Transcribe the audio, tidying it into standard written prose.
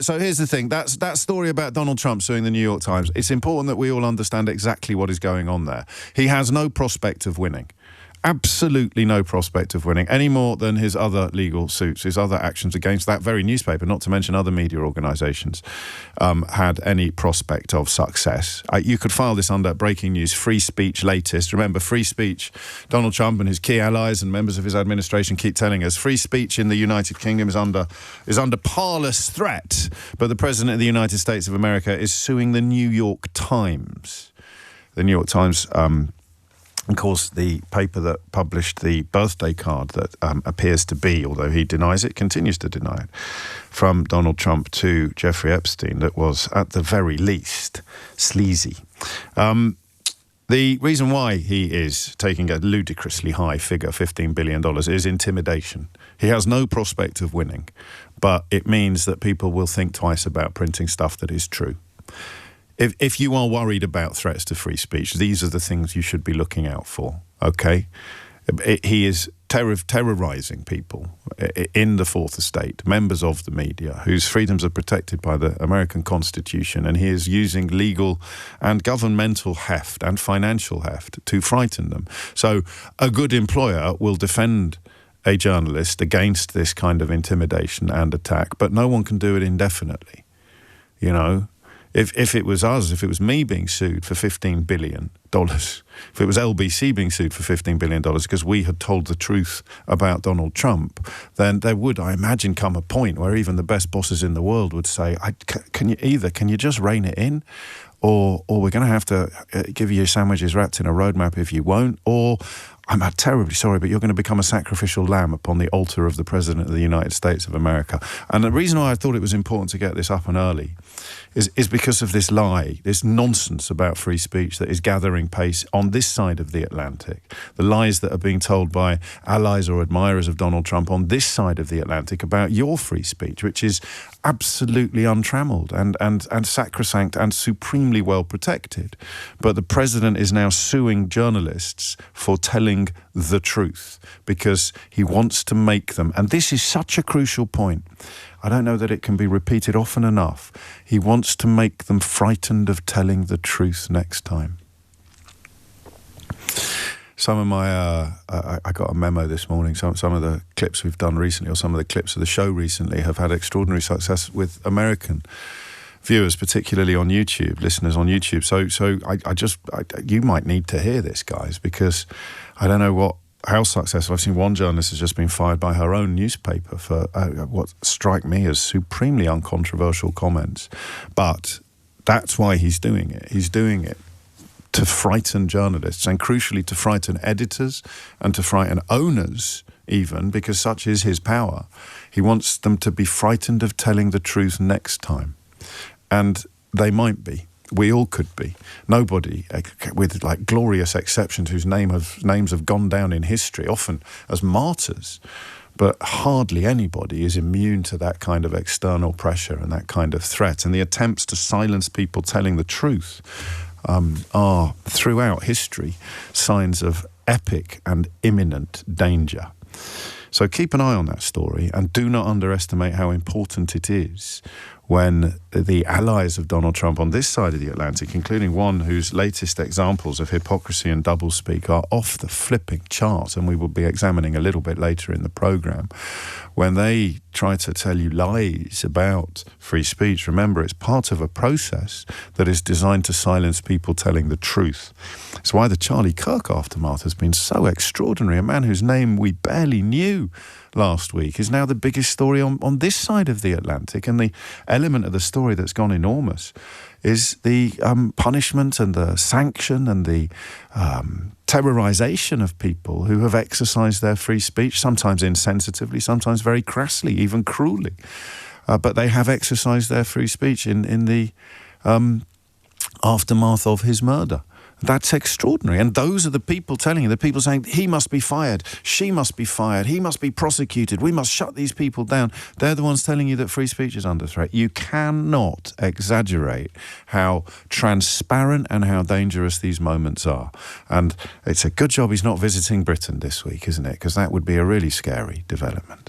So here's the thing. That story about Donald Trump suing the New York Times, it's important that we all understand exactly what is going on there. He has no prospect of winning. Absolutely no prospect of winning, any more than his other legal suits, his other actions against that very newspaper, not to mention other media organisations, had any prospect of success. You could file this under breaking news, free speech latest. Remember, free speech, Donald Trump and his key allies and members of his administration keep telling us, free speech in the United Kingdom is under parlous threat. But the President of the United States of America is suing the New York Times. The New York Times... of course, the paper that published the birthday card that appears to be, although he denies it, continues to deny it, from Donald Trump to Jeffrey Epstein, that was, at the very least, sleazy. The reason why he is taking a ludicrously high figure, $15 billion, is intimidation. He has no prospect of winning, but it means that people will think twice about printing stuff that is true. If you are worried about threats to free speech, these are the things you should be looking out for, okay? He is terrorising people in the Fourth Estate, members of the media, whose freedoms are protected by the American Constitution, and he is using legal and governmental heft and financial heft to frighten them. So a good employer will defend a journalist against this kind of intimidation and attack, but no one can do it indefinitely, you know? If it was us, if it was me being sued for $15 billion, if it was LBC being sued for $15 billion because we had told the truth about Donald Trump, then there would, I imagine, come a point where even the best bosses in the world would say, can you just rein it in? Or we're going to have to give you sandwiches wrapped in a roadmap if you won't, or I'm terribly sorry, but you're going to become a sacrificial lamb upon the altar of the President of the United States of America. And the reason why I thought it was important to get this up and early is because of this lie, this nonsense about free speech that is gathering pace on this side of the Atlantic. The lies that are being told by allies or admirers of Donald Trump on this side of the Atlantic about your free speech, which is absolutely untrammeled and sacrosanct and supremely well protected. But the President is now suing journalists for telling the truth because he wants to make them, and this is such a crucial point, I don't know that it can be repeated often enough, he wants to make them frightened of telling the truth next time. Some of my, I got a memo this morning, some of the clips we've done recently, or some of the clips of the show recently, have had extraordinary success with American viewers, particularly on YouTube, listeners on YouTube. So you might need to hear this, guys, because I don't know how successful. I've seen one journalist has just been fired by her own newspaper for what strike me as supremely uncontroversial comments. But that's why he's doing it. He's doing it to frighten journalists, and crucially to frighten editors and to frighten owners even, because such is his power. He wants them to be frightened of telling the truth next time. And they might be. We all could be. Nobody, with like glorious exceptions whose names have gone down in history, often as martyrs, but hardly anybody is immune to that kind of external pressure and that kind of threat. And the attempts to silence people telling the truth are, throughout history, signs of epic and imminent danger. So keep an eye on that story, and do not underestimate how important it is when the allies of Donald Trump on this side of the Atlantic, including one whose latest examples of hypocrisy and doublespeak are off the flipping chart, and we will be examining a little bit later in the programme, when they try to tell you lies about free speech, remember, it's part of a process that is designed to silence people telling the truth. It's why the Charlie Kirk aftermath has been so extraordinary. A man whose name we barely knew last week is now the biggest story on this side of the Atlantic, and the element of the story that's gone enormous is the punishment and the sanction and the terrorization of people who have exercised their free speech, sometimes insensitively, sometimes very crassly, even cruelly. But they have exercised their free speech in the aftermath of his murder. That's extraordinary. And those are the people telling you, the people saying, he must be fired, she must be fired, he must be prosecuted, we must shut these people down. They're the ones telling you that free speech is under threat. You cannot exaggerate how transparent and how dangerous these moments are. And it's a good job he's not visiting Britain this week, isn't it? Because that would be a really scary development.